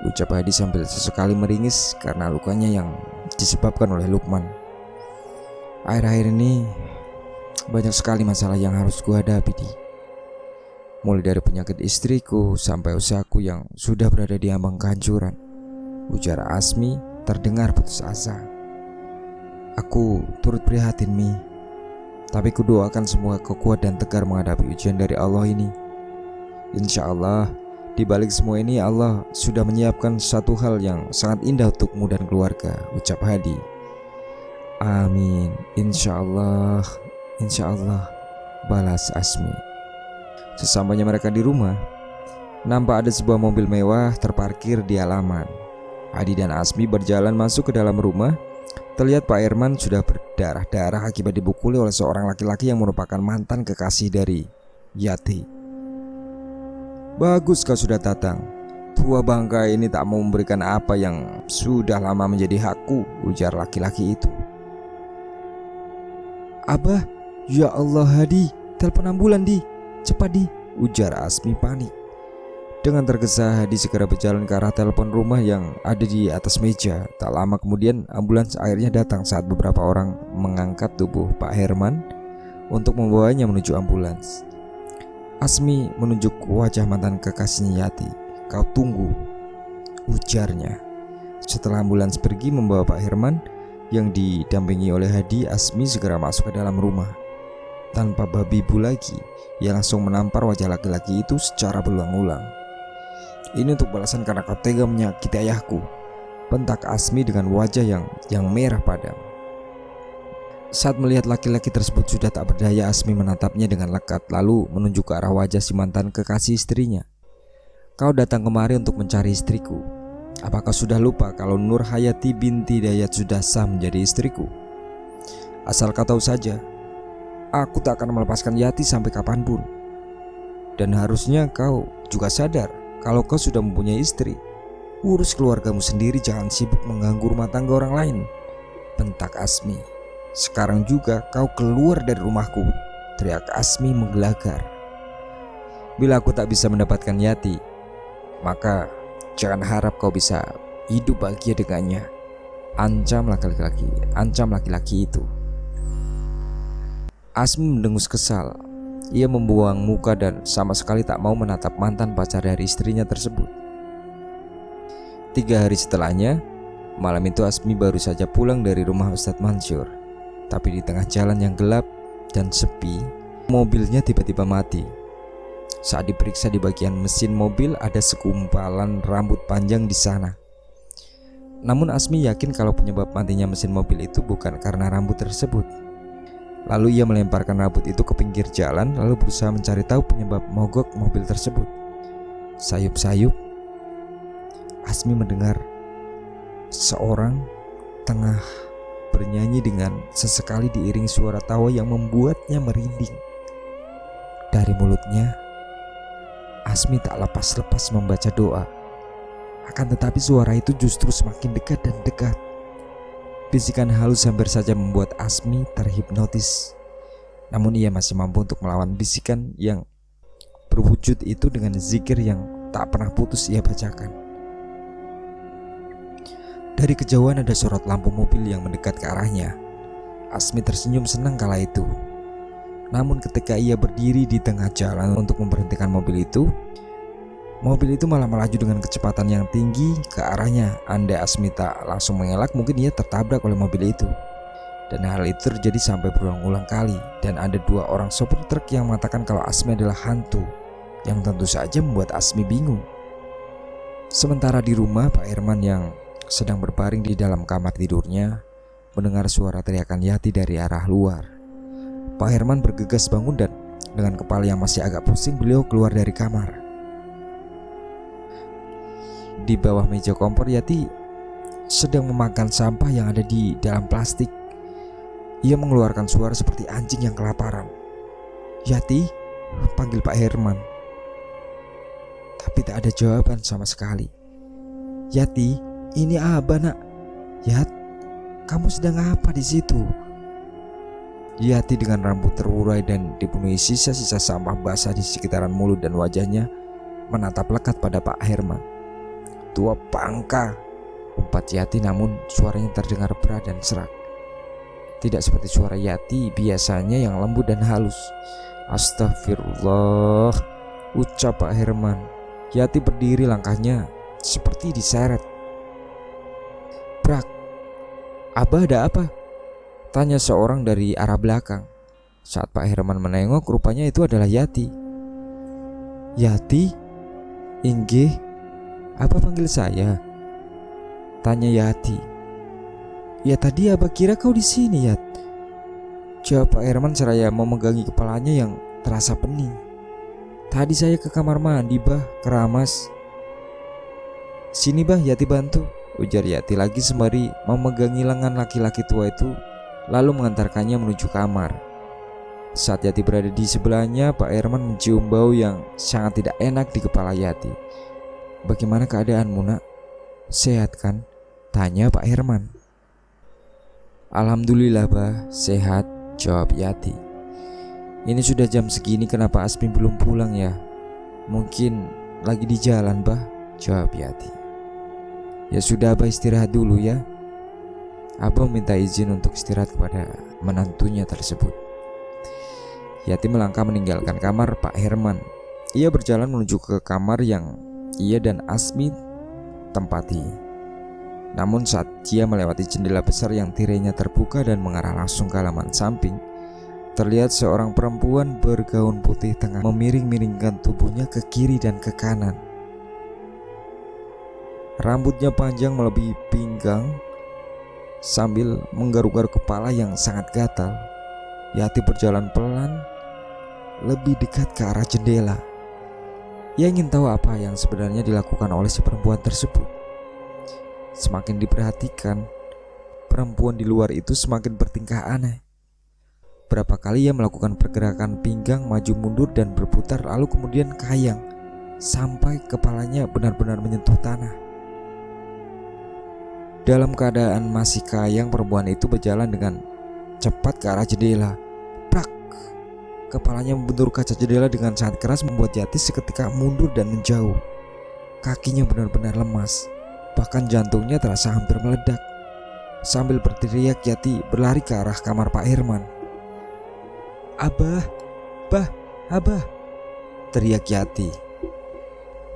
ucap Hadi sambil sesekali meringis karena lukanya yang disebabkan oleh Lukman. "Akhir-akhir ini banyak sekali masalah yang harus kuhadapi, Di. Mulai dari penyakit istriku sampai usahaku yang sudah berada di ambang kehancuran," ujar Asmi terdengar putus asa. "Aku turut prihatin, Mi. Tapi kudoakan semua kau kuat dan tegar menghadapi ujian dari Allah ini. Insya Allah, di balik semua ini Allah sudah menyiapkan satu hal yang sangat indah untukmu dan keluarga," ucap Hadi. "Amin, insya Allah, balas Asmi. Sesampainya mereka di rumah, nampak ada sebuah mobil mewah terparkir di halaman. Hadi dan Asmi berjalan masuk ke dalam rumah. Terlihat Pak Herman sudah berdarah-darah akibat dipukuli oleh seorang laki-laki yang merupakan mantan kekasih dari Yati. "Bagus kau sudah datang. Tua bangka ini tak mau memberikan apa yang sudah lama menjadi hakku," ujar laki-laki itu. "Abah, ya Allah Hadi, telepon ambulan Di, cepat Di," ujar Asmi panik. Dengan tergesa Hadi segera berjalan ke arah telepon rumah yang ada di atas meja. Tak lama kemudian ambulans akhirnya datang saat beberapa orang mengangkat tubuh Pak Herman untuk membawanya menuju ambulans. Asmi menunjuk wajah mantan kekasihnya Yati. "Kau tunggu," ujarnya. Setelah ambulans pergi membawa Pak Herman, Yang didampingi oleh Hadi, Asmi segera masuk ke dalam rumah. Tanpa babi bu lagi, ia langsung menampar wajah laki-laki itu secara berulang-ulang. "Ini untuk balasan karena kau tega menyakiti ayahku," bentak Asmi dengan wajah yang merah padam. Saat melihat laki-laki tersebut sudah tak berdaya, Asmi menatapnya dengan lekat, lalu menunjuk ke arah wajah si mantan kekasih istrinya. "Kau datang kemari untuk mencari istriku. Apakah sudah lupa kalau Nur Hayati binti Dayat sudah sah menjadi istriku? Asal kau tahu saja, aku tak akan melepaskan Yati sampai kapanpun. Dan harusnya kau juga sadar kalau kau sudah mempunyai istri. Urus keluargamu sendiri, jangan sibuk mengganggu rumah tangga orang lain," bentak Asmi. "Sekarang juga kau keluar dari rumahku," teriak Asmi menggelagar. "Bila aku tak bisa mendapatkan Yati, maka jangan harap kau bisa hidup bahagia dengannya," ancam laki-laki itu. Asmi mendengus kesal. Ia membuang muka dan sama sekali tak mau menatap mantan pacar dari istrinya tersebut. 3 hari setelahnya, malam itu Asmi baru saja pulang dari rumah Ustadz Mansur. Tapi di tengah jalan yang gelap dan sepi, mobilnya tiba-tiba mati. Saat diperiksa di bagian mesin mobil, ada segumpalan rambut panjang di sana. Namun Asmi yakin kalau penyebab matinya mesin mobil itu bukan karena rambut tersebut. Lalu ia melemparkan rambut itu ke pinggir jalan, lalu berusaha mencari tahu penyebab mogok mobil tersebut. Sayup-sayup, Asmi mendengar seorang tengah bernyanyi dengan sesekali diiringi suara tawa yang membuatnya merinding. Dari mulutnya, Asmi tak lepas-lepas membaca doa. Akan tetapi suara itu justru semakin dekat dan dekat. Bisikan halus hampir saja membuat Asmi terhipnotis. Namun ia masih mampu untuk melawan bisikan yang berwujud itu dengan zikir yang tak pernah putus ia bacakan. Dari kejauhan ada sorot lampu mobil yang mendekat ke arahnya. Asmi tersenyum senang kala itu. Namun ketika ia berdiri di tengah jalan untuk memberhentikan mobil itu malah melaju dengan kecepatan yang tinggi ke arahnya. Andai Asmi tak langsung mengelak, mungkin ia tertabrak oleh mobil itu. Dan hal itu terjadi sampai berulang-ulang kali. Dan ada 2 orang sopir truk yang mengatakan kalau Asmi adalah hantu, yang tentu saja membuat Asmi bingung. Sementara di rumah, Pak Herman yang sedang berbaring di dalam kamar tidurnya mendengar suara teriakan Yati dari arah luar. Pak Herman bergegas bangun dan dengan kepala yang masih agak pusing beliau keluar dari kamar. Di bawah meja kompor, Yati sedang memakan sampah yang ada di dalam plastik. Ia mengeluarkan suara seperti anjing yang kelaparan. "Yati," panggil Pak Herman. Tapi tak ada jawaban sama sekali. "Yati, ini Abah, Nak." "Yat, kamu sedang apa di situ?" Yati dengan rambut terurai dan dipenuhi sisa-sisa sampah basah di sekitaran mulut dan wajahnya menatap lekat pada Pak Herman. "Tua pangka," umpat Yati, namun suaranya terdengar berat dan serak. Tidak seperti suara Yati biasanya yang lembut dan halus. "Astagfirullah," ucap Pak Herman. Yati berdiri, langkahnya seperti diseret. "Brak, Abah ada apa?" tanya seorang dari arah belakang. Saat Pak Herman menengok, rupanya itu adalah Yati. "Yati, inggih, Abah panggil saya?" tanya Yati. "Ya tadi Abah kira kau di sini, Yat," jawab Pak Herman seraya memegangi kepalanya yang terasa pening. "Tadi saya ke kamar mandi, Bah, keramas." "Sini, Bah, Yati bantu," ujar Yati lagi sembari memegangi lengan laki-laki tua itu, lalu mengantarkannya menuju kamar. Saat Yati berada di sebelahnya, Pak Herman mencium bau yang sangat tidak enak di kepala Yati. "Bagaimana keadaanmu, Nak? Sehat kan?" tanya Pak Herman. "Alhamdulillah, Bah, sehat," jawab Yati. "Ini sudah jam segini, kenapa Asmi belum pulang ya?" "Mungkin lagi di jalan, Bah," jawab Yati. "Ya sudah, Abah istirahat dulu ya." Abah minta izin untuk istirahat kepada menantunya tersebut. Yati melangkah meninggalkan kamar Pak Herman. Ia berjalan menuju ke kamar yang ia dan Asmi tempati. Namun saat dia melewati jendela besar yang tirainya terbuka dan mengarah langsung ke halaman samping, terlihat seorang perempuan bergaun putih tengah memiring-miringkan tubuhnya ke kiri dan ke kanan. Rambutnya panjang melebihi pinggang sambil menggaruk-garuk kepala yang sangat gatal. Yati berjalan pelan lebih dekat ke arah jendela. Ia ingin tahu apa yang sebenarnya dilakukan oleh si perempuan tersebut. Semakin diperhatikan, perempuan di luar itu semakin bertingkah aneh. Berapa kali ia melakukan pergerakan pinggang maju mundur dan berputar, lalu kemudian kayang sampai kepalanya benar-benar menyentuh tanah. Dalam keadaan masih kayang, perempuan itu berjalan dengan cepat ke arah jendela. Prak! Kepalanya membentur kaca jendela dengan sangat keras, membuat Yati seketika mundur dan menjauh. Kakinya benar-benar lemas, bahkan jantungnya terasa hampir meledak. Sambil berteriak, Yati berlari ke arah kamar Pak Herman. "Abah, Bah, Abah!" teriak Yati.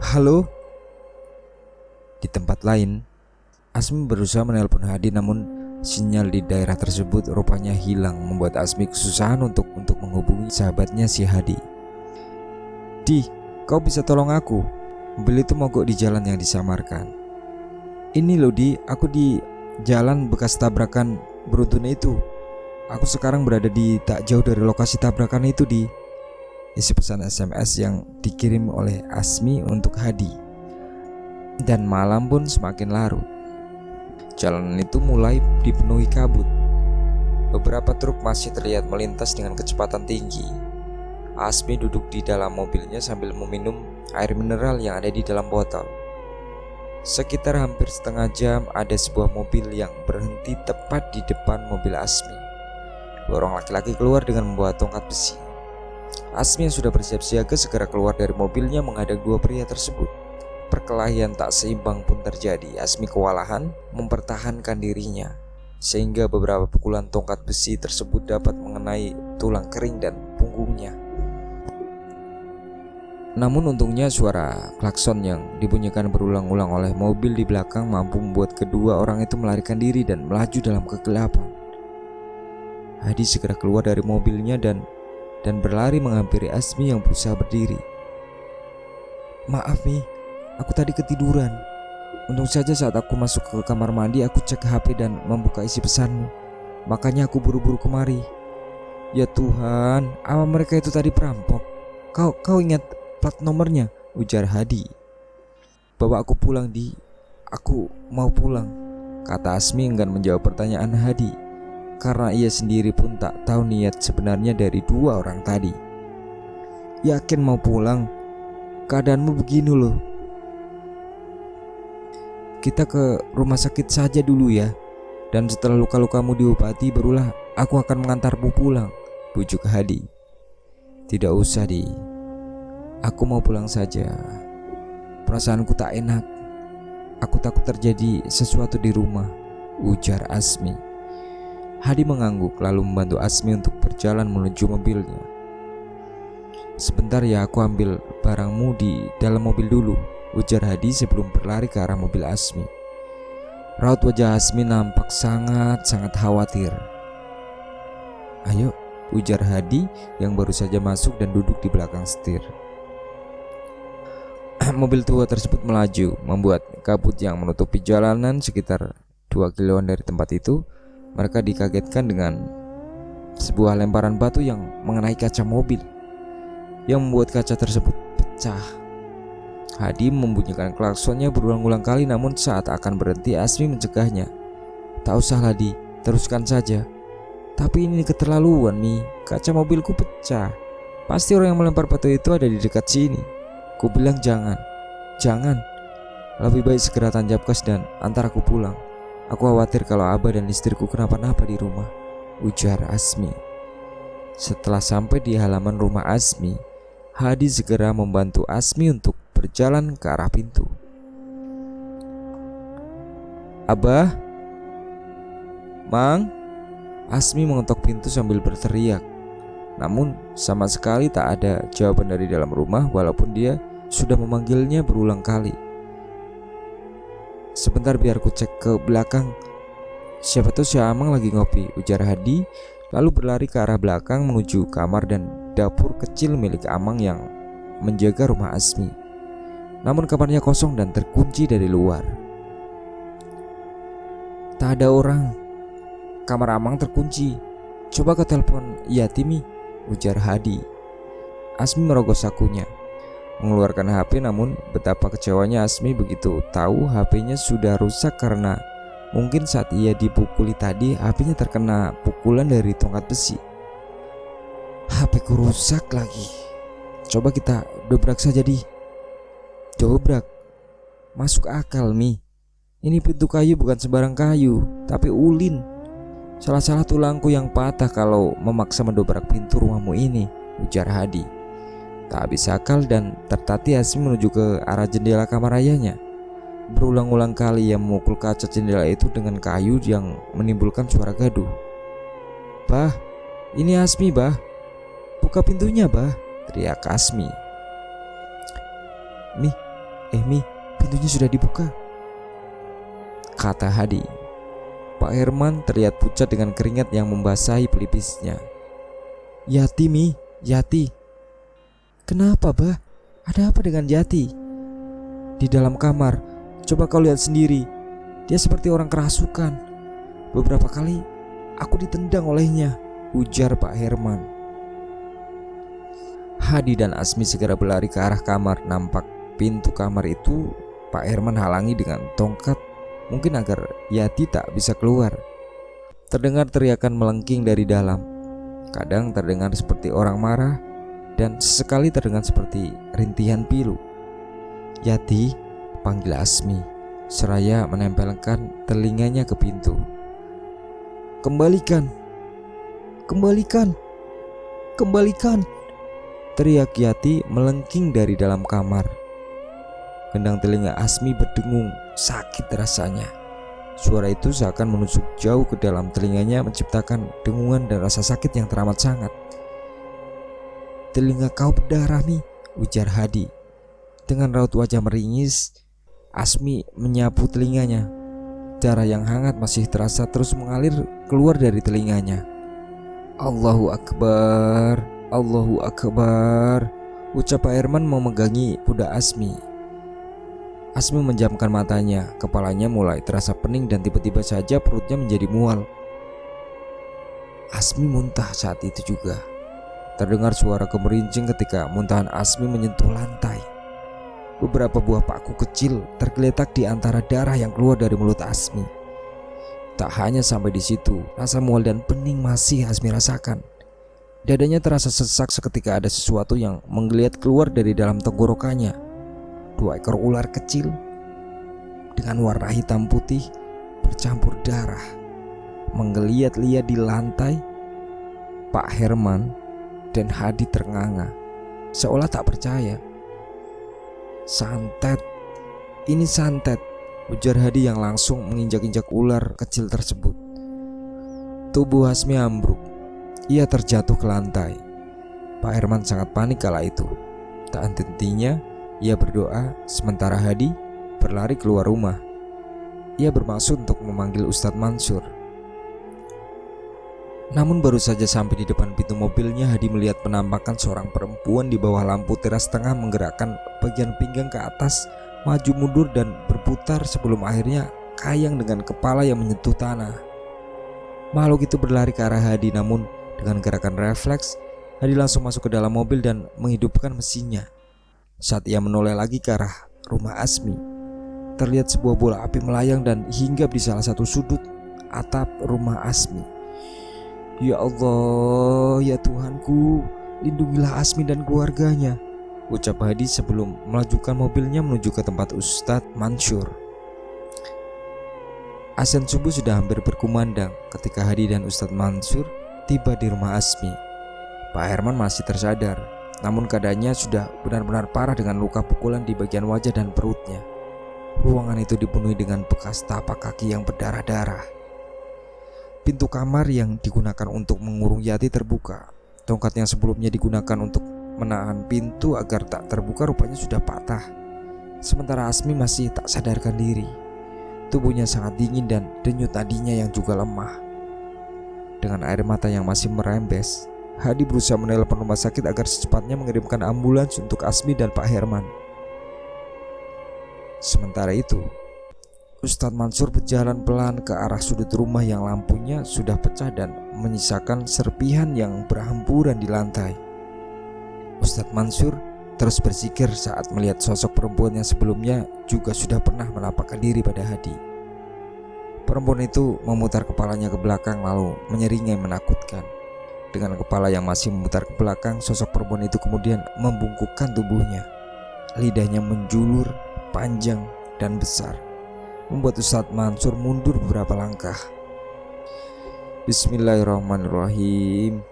"Halo?" Di tempat lain, Asmi berusaha menelpon Hadi, namun sinyal di daerah tersebut rupanya hilang, membuat Asmi kesusahan untuk menghubungi sahabatnya si Hadi. "Di, kau bisa tolong aku? Mobil itu mogok di jalan yang disamarkan." "Ini loh Di, aku di jalan bekas tabrakan beruntun itu. Aku sekarang berada di tak jauh dari lokasi tabrakan itu Di." Isi pesan SMS yang dikirim oleh Asmi untuk Hadi. Dan malam pun semakin larut. Jalanan itu mulai dipenuhi kabut. Beberapa truk masih terlihat melintas dengan kecepatan tinggi. Asmi duduk di dalam mobilnya sambil meminum air mineral yang ada di dalam botol. Sekitar hampir setengah jam, ada sebuah mobil yang berhenti tepat di depan mobil Asmi. Dua orang laki-laki keluar dengan membawa tongkat besi. Asmi yang sudah bersiap siaga segera keluar dari mobilnya menghadang dua pria tersebut. Perkelahian tak seimbang pun terjadi. Asmi kewalahan mempertahankan dirinya, sehingga beberapa pukulan tongkat besi tersebut dapat mengenai tulang kering dan punggungnya. Namun untungnya suara klakson yang dibunyikan berulang-ulang oleh mobil di belakang mampu membuat kedua orang itu melarikan diri dan melaju dalam kegelapan. Hadi segera keluar dari mobilnya dan berlari menghampiri Asmi yang berusaha berdiri. "Maaf Mi, aku tadi ketiduran. Untung saja saat aku masuk ke kamar mandi aku cek HP dan membuka isi pesanmu. Makanya aku buru-buru kemari." "Ya Tuhan, apa mereka itu tadi perampok? Kau ingat plat nomornya?" ujar Hadi. "Bawa aku pulang Di, aku mau pulang," kata Asmi enggan menjawab pertanyaan Hadi, karena ia sendiri pun tak tahu niat sebenarnya dari dua orang tadi. "Yakin mau pulang? Keadaanmu begini loh. Kita ke rumah sakit saja dulu ya, dan setelah luka-lukamu diobati barulah aku akan mengantarmu pulang," bujuk Hadi. "Tidak usah Di, aku mau pulang saja. Perasaanku tak enak. Aku takut terjadi sesuatu di rumah," ujar Asmi. Hadi mengangguk lalu membantu Asmi untuk berjalan menuju mobilnya. "Sebentar ya, aku ambil barangmu di dalam mobil dulu," ujar Hadi sebelum berlari ke arah mobil Asmi. Raut wajah Asmi nampak sangat khawatir. "Ayo," ujar Hadi yang baru saja masuk dan duduk di belakang setir. Mobil tua tersebut melaju, membuat kabut yang menutupi jalanan sekitar 2 kiloan dari tempat itu. Mereka dikagetkan dengan sebuah lemparan batu yang mengenai kaca mobil, yang membuat kaca tersebut pecah. Hadi membunyikan klaksonnya berulang-ulang kali, namun saat akan berhenti Asmi mencegahnya. "Tak usah Hadi, teruskan saja." "Tapi ini keterlaluan nih, kaca mobilku pecah. Pasti orang yang melempar batu itu ada di dekat sini." "Ku bilang jangan. Lebih baik segera tancap gas dan antar aku pulang. Aku khawatir kalau Abah dan istriku kenapa-napa di rumah," ujar Asmi. Setelah sampai di halaman rumah Asmi, Hadi segera membantu Asmi untuk berjalan ke arah pintu. "Abah, Mang." Asmi mengetok pintu sambil berteriak. Namun sama sekali tak ada jawaban dari dalam rumah, walaupun dia sudah memanggilnya berulang kali. Sebentar biar ku cek ke belakang. Siapa tahu si Amang lagi ngopi, ujar Hadi, lalu berlari ke arah belakang menuju kamar dan dapur kecil milik Amang yang menjaga rumah Asmi. Namun kamarnya kosong dan terkunci dari luar. Tak ada orang. Kamar Amang terkunci. Coba kau telepon Yati Mi, ujar Hadi. Asmi merogoh sakunya, mengeluarkan HP, namun betapa kecewanya Asmi begitu tahu HP-nya sudah rusak karena mungkin saat ia dipukuli tadi HP-nya terkena pukulan dari tongkat besi. HP-ku rusak lagi. Coba kita dobrak saja di. Dobrak? Masuk akal Mi. Ini pintu kayu bukan sembarang kayu, tapi ulin. Salah-salah tulangku yang patah kalau memaksa mendobrak pintu rumahmu ini, ujar Hadi. Tak habis akal dan tertatih Asmi menuju ke arah jendela kamar ayahnya. Berulang-ulang kali ia memukul kaca jendela itu dengan kayu yang menimbulkan suara gaduh. Bah, ini Asmi bah. Buka pintunya bah, teriak Asmi. Mi, pintunya sudah dibuka, kata Hadi. Pak Herman terlihat pucat dengan keringat yang membasahi pelipisnya. Yati Mi, Yati. Kenapa bah? Ada apa dengan Yati? Di dalam kamar, coba kau lihat sendiri. Dia seperti orang kerasukan. Beberapa kali aku ditendang olehnya, ujar Pak Herman. Hadi dan Asmi segera berlari ke arah kamar. Nampak pintu kamar itu Pak Herman halangi dengan tongkat, mungkin agar Yati tak bisa keluar. Terdengar teriakan melengking dari dalam. Kadang terdengar seperti orang marah, dan sesekali terdengar seperti rintihan pilu. Yati, panggil Asmi, seraya menempelkan telinganya ke pintu. Kembalikan, teriak Yati melengking dari dalam kamar. Gendang telinga Asmi berdengung, sakit rasanya. Suara itu seakan menusuk jauh ke dalam telinganya, menciptakan dengungan dan rasa sakit yang teramat sangat. Telinga kau berdarah Mi, ujar Hadi. Dengan raut wajah meringis, Asmi menyapu telinganya. Darah yang hangat masih terasa terus mengalir keluar dari telinganya. Allahu Akbar, Allahu Akbar, ucap Pak Herman memegangi pundak Asmi. Asmi menjamkan matanya, kepalanya mulai terasa pening dan tiba-tiba saja perutnya menjadi mual. Asmi muntah saat itu juga. Terdengar suara gemerincing ketika muntahan Asmi menyentuh lantai. Beberapa buah paku kecil tergeletak di antara darah yang keluar dari mulut Asmi. Tak hanya sampai di situ, rasa mual dan pening masih Asmi rasakan. Dadanya terasa sesak seketika ada sesuatu yang menggeliat keluar dari dalam tenggorokannya. 2 ekor ular kecil dengan warna hitam putih bercampur darah menggeliat-liat di lantai. Pak Herman dan Hadi ternganga, seolah tak percaya. Santet, ini santet, ujar Hadi yang langsung menginjak-injak ular kecil tersebut. Tubuh Asmi ambruk, ia terjatuh ke lantai. Pak Herman sangat panik kala itu. Tak henti-hentinya ia berdoa, sementara Hadi berlari keluar rumah. Ia bermaksud untuk memanggil Ustadz Mansur. Namun baru saja sampai di depan pintu mobilnya, Hadi melihat penampakan seorang perempuan di bawah lampu teras tengah menggerakkan bagian pinggang ke atas, maju mundur dan berputar sebelum akhirnya kayang dengan kepala yang menyentuh tanah. Makhluk itu berlari ke arah Hadi, namun dengan gerakan refleks, Hadi langsung masuk ke dalam mobil dan menghidupkan mesinnya. Saat ia menoleh lagi ke arah rumah Asmi, terlihat sebuah bola api melayang dan hinggap di salah satu sudut atap rumah Asmi. Ya Allah, ya Tuhanku, lindungilah Asmi dan keluarganya, ucap Hadi sebelum melajukan mobilnya menuju ke tempat Ustadz Mansur. Azan subuh sudah hampir berkumandang ketika Hadi dan Ustadz Mansur tiba di rumah Asmi. Pak Herman masih tersadar, namun keadaannya sudah benar-benar parah dengan luka pukulan di bagian wajah dan perutnya. Ruangan itu dipenuhi dengan bekas tapak kaki yang berdarah-darah. Pintu kamar yang digunakan untuk mengurung Yati terbuka. Tongkat yang sebelumnya digunakan untuk menahan pintu agar tak terbuka rupanya sudah patah. Sementara Asmi masih tak sadarkan diri. Tubuhnya sangat dingin dan denyut nadinya yang juga lemah. Dengan air mata yang masih merembes, Hadi berusaha menelpon rumah sakit agar secepatnya mengirimkan ambulans untuk Asmi dan Pak Herman. Sementara itu, Ustadz Mansur berjalan pelan ke arah sudut rumah yang lampunya sudah pecah dan menyisakan serpihan yang berhamburan di lantai. Ustadz Mansur terus bersikir saat melihat sosok perempuan yang sebelumnya juga sudah pernah menampakkan diri pada Hadi. Perempuan itu memutar kepalanya ke belakang lalu menyeringai menakutkan. Dengan kepala yang masih memutar ke belakang, sosok perempuan itu kemudian membungkukkan tubuhnya. Lidahnya menjulur, panjang dan besar, membuat Ustadz Mansur mundur beberapa langkah. Bismillahirrahmanirrahim.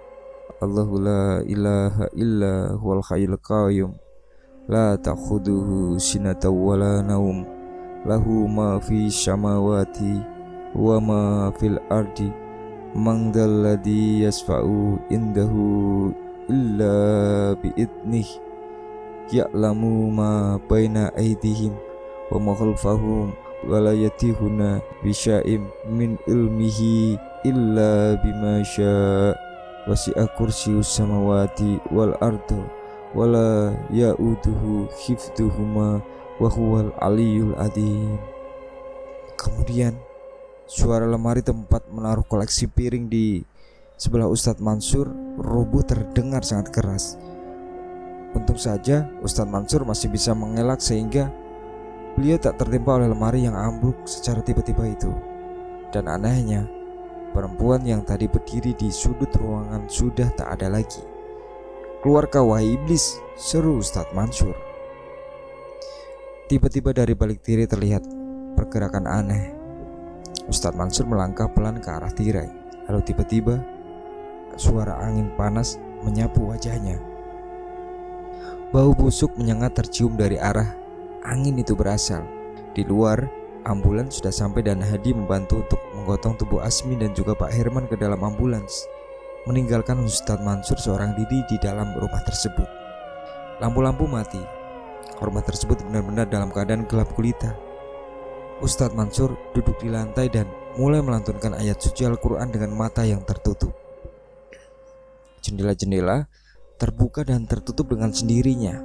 Allahu la ilaha illa huwal hayyul qayyum la ta'khudhuhu sinatun wa la naum lahu ma fis samawati wa ma fil ardi man dzal ladzi yasfa'u indahu illa bi'idnih ya'lamu ma baina aydihim wa ma khalfahum wa la yatihuna bi syai'in min ilmihi illa bima syaa wasi'a kursiyyus samawati wal arda wala ya'uduhu hifdzuhuma wa huwal aliyyul adzim. Kemudian suara lemari tempat menaruh koleksi piring di sebelah Ustadz Mansur roboh terdengar sangat keras. Untung saja Ustadz Mansur masih bisa mengelak sehingga beliau tak tertimpa oleh lemari yang ambruk secara tiba-tiba itu. Dan anehnya, perempuan yang tadi berdiri di sudut ruangan sudah tak ada lagi. "Keluar kau wahai iblis!" seru Ustadz Mansur. Tiba-tiba dari balik tirai terlihat pergerakan aneh. Ustadz Mansur melangkah pelan ke arah tirai. Lalu tiba-tiba suara angin panas menyapu wajahnya. Bau busuk menyengat tercium dari arah angin itu berasal. Di luar, ambulans sudah sampai dan Hadi membantu untuk menggotong tubuh Asmi dan juga Pak Herman ke dalam ambulans, meninggalkan Ustadz Mansur seorang diri di dalam rumah tersebut. Lampu-lampu mati. Rumah tersebut benar-benar dalam keadaan gelap gulita. Ustadz Mansur duduk di lantai dan mulai melantunkan ayat suci Al-Quran dengan mata yang tertutup. Jendela-jendela terbuka dan tertutup dengan sendirinya.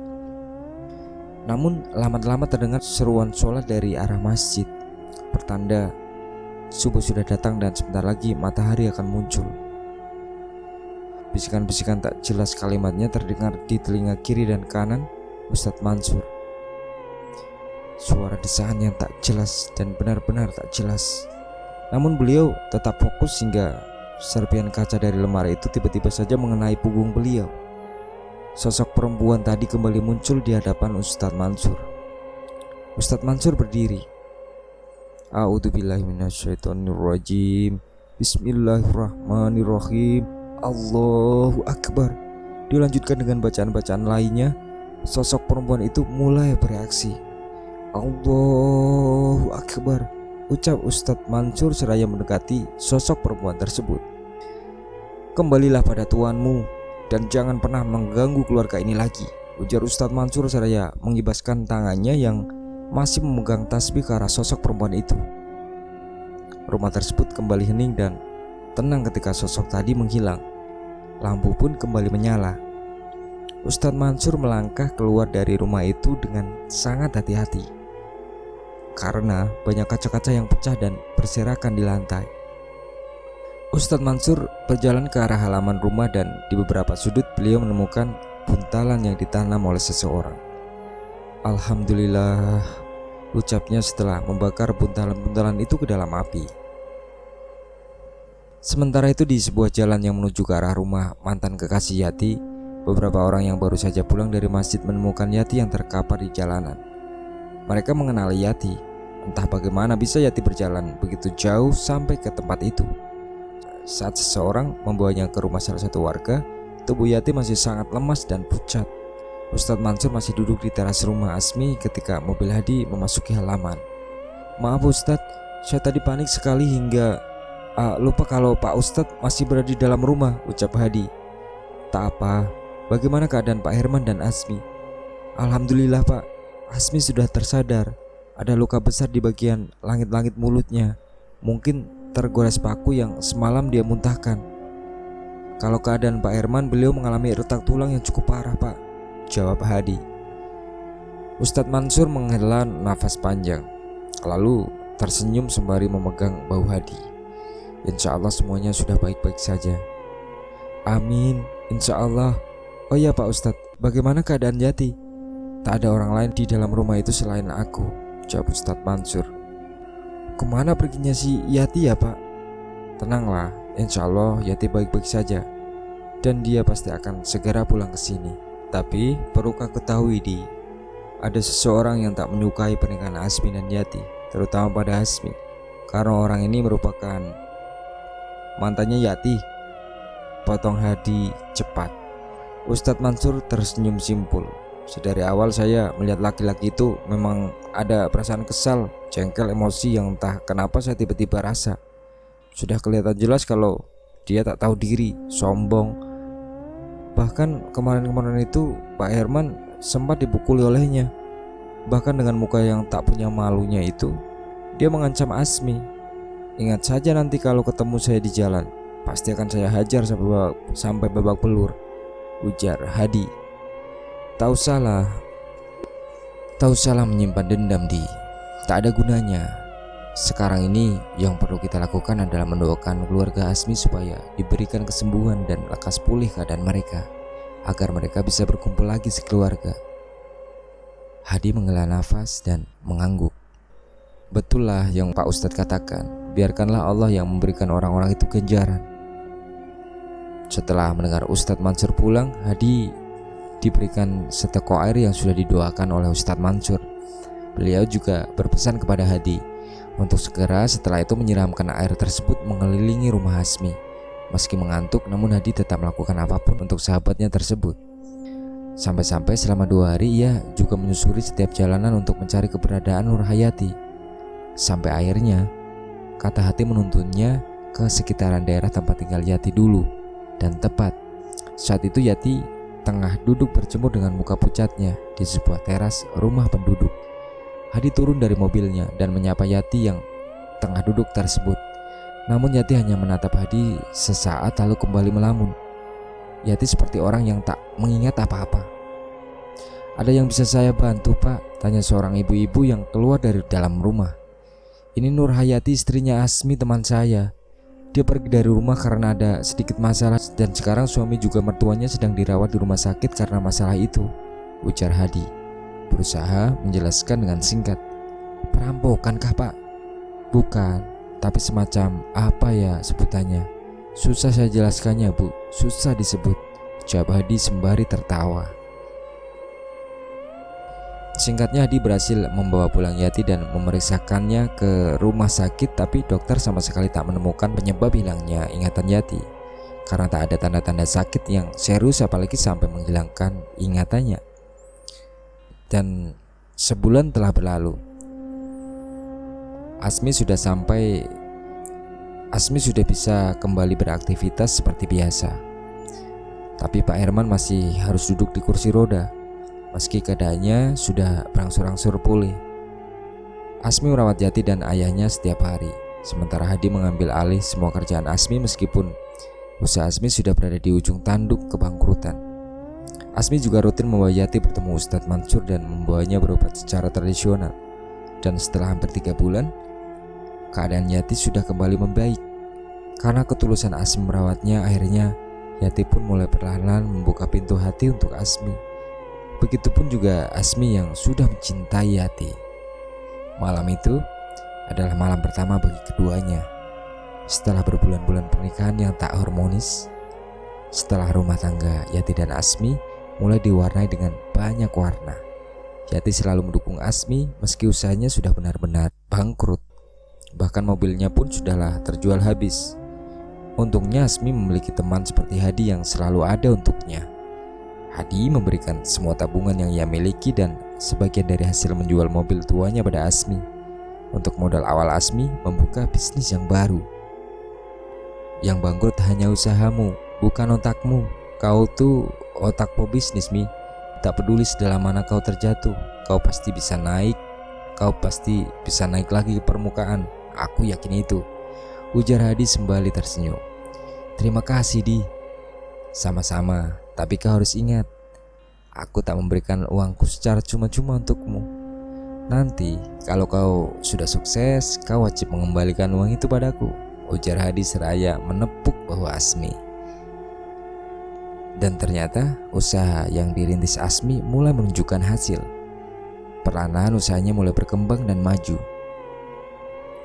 Namun lama-lama terdengar seruan sholat dari arah masjid, pertanda subuh sudah datang dan sebentar lagi matahari akan muncul. Bisikan-bisikan tak jelas kalimatnya terdengar di telinga kiri dan kanan Ustadz Mansur. Suara desahan yang tak jelas dan benar-benar tak jelas. Namun beliau tetap fokus hingga serpihan kaca dari lemari itu tiba-tiba saja mengenai punggung beliau. Sosok perempuan tadi kembali muncul di hadapan Ustadz Mansur. Ustadz Mansur berdiri. A'udzubillahi minasyaitonirrajim. Bismillahirrahmanirrahim. Allahu Akbar. Dilanjutkan dengan bacaan-bacaan lainnya. Sosok perempuan itu mulai bereaksi. Allahu Akbar, ucap Ustadz Mansur seraya mendekati sosok perempuan tersebut. Kembalilah pada Tuanmu dan jangan pernah mengganggu keluarga ini lagi, ujar Ustadz Mansur seraya mengibaskan tangannya yang masih memegang tasbih ke arah sosok perempuan itu. Rumah tersebut kembali hening dan tenang ketika sosok tadi menghilang. Lampu pun kembali menyala. Ustadz Mansur melangkah keluar dari rumah itu dengan sangat hati-hati, karena banyak kaca-kaca yang pecah dan berserakan di lantai. Ustadz Mansur berjalan ke arah halaman rumah dan di beberapa sudut beliau menemukan buntalan yang ditanam oleh seseorang. Alhamdulillah, ucapnya setelah membakar buntalan-buntalan itu ke dalam api. Sementara itu di sebuah jalan yang menuju ke arah rumah mantan kekasih Yati, beberapa orang yang baru saja pulang dari masjid menemukan Yati yang terkapar di jalanan. Mereka mengenali Yati. Entah bagaimana bisa Yati berjalan begitu jauh sampai ke tempat itu. Saat seseorang membawanya ke rumah salah satu warga, tubuh Yati masih sangat lemas dan pucat. Ustadz Mansur masih duduk di teras rumah Asmi ketika mobil Hadi memasuki halaman. "Maaf Ustadz, saya tadi panik sekali hingga lupa kalau Pak Ustadz masih berada di dalam rumah," ucap Hadi. "Tak apa, bagaimana keadaan Pak Herman dan Asmi?" "Alhamdulillah Pak, Asmi sudah tersadar. Ada luka besar di bagian langit-langit mulutnya. Mungkin tergores paku yang semalam dia muntahkan. Kalau keadaan Pak Herman, beliau mengalami retak tulang yang cukup parah, Pak, jawab Hadi. Ustadz Mansur menghela nafas panjang, lalu tersenyum sembari memegang bahu Hadi. Insya Allah semuanya sudah baik-baik saja. Amin, insya Allah. Oh ya Pak Ustadz, bagaimana keadaan Yati? Tak ada orang lain di dalam rumah itu selain aku, jawab Ustadz Mansur. Kemana perginya si Yati ya Pak? Tenanglah, insya Allah Yati baik-baik saja, dan dia pasti akan segera pulang ke sini. Tapi perlu kau ketahui, Di, ada seseorang yang tak menyukai pernikahan Asmi dan Yati, terutama pada Asmi, karena orang ini merupakan mantannya Yati, potong Hadi cepat. Ustadz Mansur tersenyum simpul. Sedari awal saya melihat laki-laki itu memang ada perasaan kesal, jengkel, emosi yang entah kenapa saya tiba-tiba rasa. Sudah kelihatan jelas kalau dia tak tahu diri, sombong. Bahkan kemarin-kemarin itu Pak Herman sempat dipukuli olehnya. Bahkan dengan muka yang tak punya malunya itu, dia mengancam Asmi. Ingat saja nanti kalau ketemu saya di jalan, pasti akan saya hajar sampai babak belur, ujar Hadi. Tahu salah menyimpan dendam, Di. Tak ada gunanya. Sekarang ini yang perlu kita lakukan adalah mendoakan keluarga Asmi supaya diberikan kesembuhan dan lekas pulih keadaan mereka, agar mereka bisa berkumpul lagi sekeluarga. Hadi menghela nafas dan mengangguk. Betullah yang Pak Ustadz katakan, biarkanlah Allah yang memberikan orang-orang itu ganjaran. Setelah mendengar Ustadz Mansur pulang, Hadi diberikan seteko air yang sudah didoakan oleh Ustadz Mansur. Beliau juga berpesan kepada Hadi untuk segera setelah itu menyiramkan air tersebut mengelilingi rumah Asmi. Meski mengantuk, namun Hadi tetap melakukan apapun untuk sahabatnya tersebut. Sampai-sampai selama 2 hari ia juga menyusuri setiap jalanan untuk mencari keberadaan Nur Hayati. Sampai akhirnya kata hati menuntunnya ke sekitaran daerah tempat tinggal Yati dulu. Dan tepat saat itu Yati tengah duduk berjemur dengan muka pucatnya di sebuah teras rumah penduduk. Hadi turun dari mobilnya dan menyapa Yati yang tengah duduk tersebut. Namun Yati hanya menatap Hadi sesaat lalu kembali melamun. Yati seperti orang yang tak mengingat apa-apa. Ada yang bisa saya bantu, Pak? Tanya seorang ibu-ibu yang keluar dari dalam rumah. Ini Nur Hayati, istrinya Asmi, teman saya. Dia pergi dari rumah karena ada sedikit masalah, dan sekarang suami juga mertuanya sedang dirawat di rumah sakit karena masalah itu, ujar Hadi, berusaha menjelaskan dengan singkat. Perampokan kah, Pak? Bukan, tapi semacam apa ya sebutannya? Susah saya jelaskannya, Bu. Susah disebut, jawab Hadi sembari tertawa. Singkatnya, Hadi berhasil membawa pulang Yati dan memeriksakannya ke rumah sakit, tapi dokter sama sekali tak menemukan penyebab hilangnya ingatan Yati, karena tak ada tanda-tanda sakit yang serius apalagi sampai menghilangkan ingatannya. Dan sebulan telah berlalu. Asmi sudah bisa kembali beraktivitas seperti biasa. Tapi Pak Herman masih harus duduk di kursi roda, meski keadaannya sudah berangsur-angsur pulih. Asmi merawat Yati dan ayahnya setiap hari, sementara Hadi mengambil alih semua kerjaan Asmi meskipun usaha Asmi sudah berada di ujung tanduk kebangkrutan. Asmi juga rutin membawa Yati bertemu Ustadz Mansur dan membawanya berobat secara tradisional. Dan setelah hampir 3 bulan, keadaan Yati sudah kembali membaik. Karena ketulusan Asmi merawatnya, akhirnya Yati pun mulai perlahan-lahan membuka pintu hati untuk Asmi. Begitupun juga Asmi yang sudah mencintai Yati. Malam itu adalah malam pertama bagi keduanya. Setelah berbulan-bulan pernikahan yang tak harmonis, setelah rumah tangga Yati dan Asmi mulai diwarnai dengan banyak warna, Yati selalu mendukung Asmi meski usahanya sudah benar-benar bangkrut. Bahkan mobilnya pun sudahlah terjual habis. Untungnya Asmi memiliki teman seperti Hadi yang selalu ada untuknya. Hadi memberikan semua tabungan yang ia miliki dan sebagian dari hasil menjual mobil tuanya pada Asmi untuk modal awal Asmi membuka bisnis yang baru. Yang bangkrut hanya usahamu, bukan otakmu. Kau tuh otak pebisnis, Mi. Tak peduli sedalam mana kau terjatuh, kau pasti bisa naik kau pasti bisa naik lagi ke permukaan. Aku yakin itu, ujar Hadi sembali tersenyum. Terima kasih, Di. Sama-sama, tapi kau harus ingat, aku tak memberikan uangku secara cuma-cuma untukmu. Nanti kalau kau sudah sukses, kau wajib mengembalikan uang itu padaku, ujar Hadi seraya menepuk bahu Asmi. Dan ternyata usaha yang dirintis Asmi mulai menunjukkan hasil. Perlahan usahanya mulai berkembang dan maju.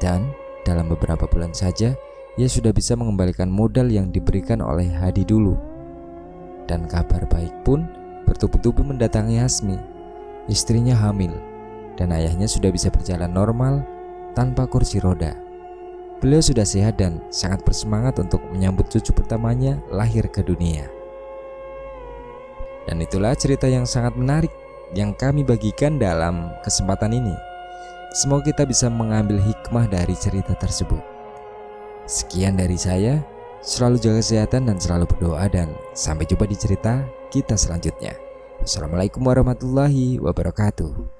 Dan dalam beberapa bulan saja, ia sudah bisa mengembalikan modal yang diberikan oleh Hadi dulu. Dan kabar baik pun bertubi-tubi mendatangi Asmi. Istrinya hamil dan ayahnya sudah bisa berjalan normal tanpa kursi roda. Beliau sudah sehat dan sangat bersemangat untuk menyambut cucu pertamanya lahir ke dunia. Dan itulah cerita yang sangat menarik yang kami bagikan dalam kesempatan ini. Semoga kita bisa mengambil hikmah dari cerita tersebut. Sekian dari saya, selalu jaga kesehatan dan selalu berdoa, dan sampai jumpa di cerita kita selanjutnya. Wassalamualaikum warahmatullahi wabarakatuh.